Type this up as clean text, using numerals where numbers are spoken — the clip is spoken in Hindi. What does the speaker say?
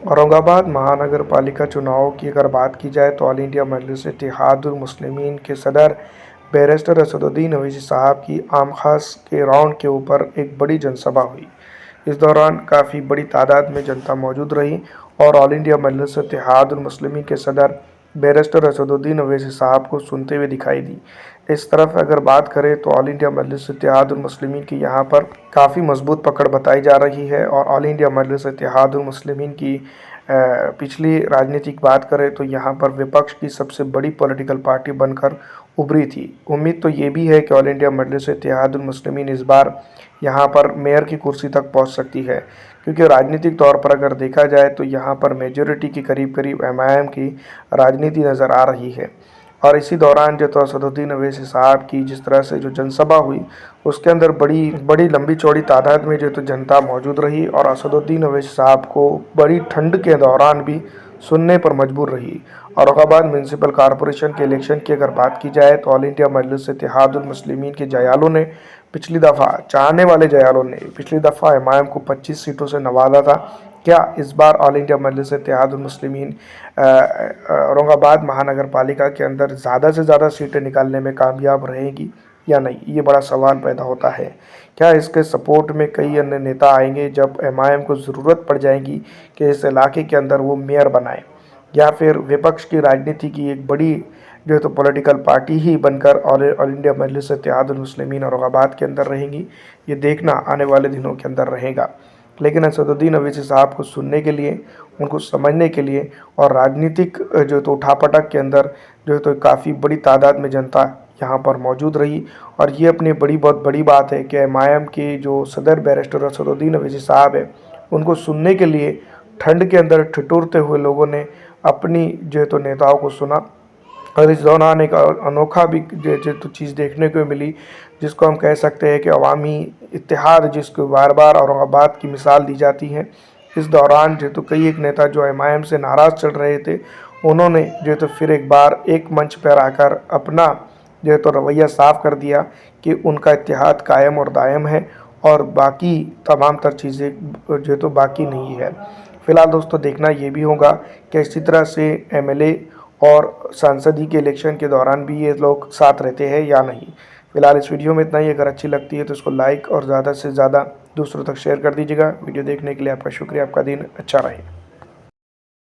औरंगाबाद महानगर पालिका चुनाव की अगर बात की जाए तो ऑल इंडिया मजलिस इत्तेहादुल मुस्लिमीन के सदर बैरिस्टर असदुद्दीन ओवैसी साहब की आम खास के राउंड के ऊपर एक बड़ी जनसभा हुई। इस दौरान काफ़ी बड़ी तादाद में जनता मौजूद रही और ऑल इंडिया मजलिस इत्तेहादुल मुस्लिमीन के सदर बैरिस्टर असदुद्दीन ओवैसी साहब को सुनते हुए दिखाई दी। इस तरफ अगर बात करें तो ऑल इंडिया मजलिस इत्तेहादुल मुस्लिमीन की यहाँ पर काफ़ी मजबूत पकड़ बताई जा रही है और ऑल इंडिया मजलिस इत्तेहादुल मुस्लिमीन की पिछली राजनीतिक बात करें तो यहाँ पर विपक्ष की सबसे बड़ी पॉलिटिकल पार्टी बनकर उभरी थी। उम्मीद तो ये भी है कि ऑल इंडिया मजलिस इत्तेहादुल मुस्लिमीन इस बार यहाँ पर मेयर की कुर्सी तक पहुँच सकती है, क्योंकि राजनीतिक तौर पर अगर देखा जाए तो यहाँ पर मेजॉरिटी की करीब करीब एमआईएम की राजनीति नज़र आ रही है। और इसी दौरान जो तो असदुद्दीन ओवैसी साहब की जिस तरह से जो जनसभा हुई उसके अंदर बड़ी बड़ी लंबी चौड़ी तादाद में जो तो जनता मौजूद रही और असदुद्दीन ओवैसी साहब को बड़ी ठंड के दौरान भी सुनने पर मजबूर रही। औरंगाबाद म्यूनसिपल कॉरपोरेशन के इलेक्शन की अगर बात की जाए तो ऑल इंडिया मजलिस इत्तेहादुल मुस्लिमीन के जयालों ने पिछली दफ़ा चाहने वाले जयालों ने पिछली दफ़ा एमआईएम को 25 सीटों से नवाजा था। क्या इस बार ऑल इंडिया मजलिस इत्तेहादुल मुस्लिमीन औरंगाबाद महानगर पालिका के अंदर ज़्यादा से ज़्यादा सीटें निकालने में कामयाब रहेगी या नहीं, ये बड़ा सवाल पैदा होता है। क्या इसके सपोर्ट में कई अन्य नेता आएंगे जब एमआईएम को ज़रूरत पड़ जाएगी कि इस इलाके के अंदर वो मेयर बनाए, या फिर विपक्ष की राजनीति की एक बड़ी जो है तो पॉलिटिकल पार्टी ही बनकर ऑल इंडिया मजलिस इत्तेहादुल मुस्लिमीन औरंगाबाद के अंदर रहेंगी, ये देखना आने वाले दिनों के अंदर रहेगा। लेकिन असदुद्दीन ओवैसी साहब को सुनने के लिए, उनको समझने के लिए और राजनीतिक जो तो उठापटक के अंदर जो है तो काफ़ी बड़ी तादाद में जनता यहाँ पर मौजूद रही। और ये अपनी बहुत बड़ी बात है कि एमआईएम के जो सदर बैरिस्टर असदुद्दीन ओवैसी साहब है उनको सुनने के लिए ठंड के अंदर ठिठुरते हुए लोगों ने अपनी जो है तो नेताओं को सुना। और इस दौरान एक अनोखा भी जो तो चीज़ देखने को मिली, जिसको हम कह सकते हैं कि अवामी इत्तेहाद, जिसको बार बार औरंगाबाद की मिसाल दी जाती है। इस दौरान जो तो कई एक नेता जो एमआईएम से नाराज़ चल रहे थे, उन्होंने जो तो फिर एक बार एक मंच पर आकर अपना जो तो रवैया साफ कर दिया कि उनका इत्तेहाद कायम और दायम है और बाकी तमाम तर चीज़ें जो तो बाकी नहीं है। फिलहाल दोस्तों देखना ये भी होगा कि इसी तरह से एमएलए और सांसदी के इलेक्शन के दौरान भी ये लोग साथ रहते हैं या नहीं। फिलहाल इस वीडियो में इतना ही। अगर अच्छी लगती है तो इसको लाइक और ज़्यादा से ज़्यादा दूसरों तक शेयर कर दीजिएगा। वीडियो देखने के लिए आपका शुक्रिया। आपका दिन अच्छा रहे।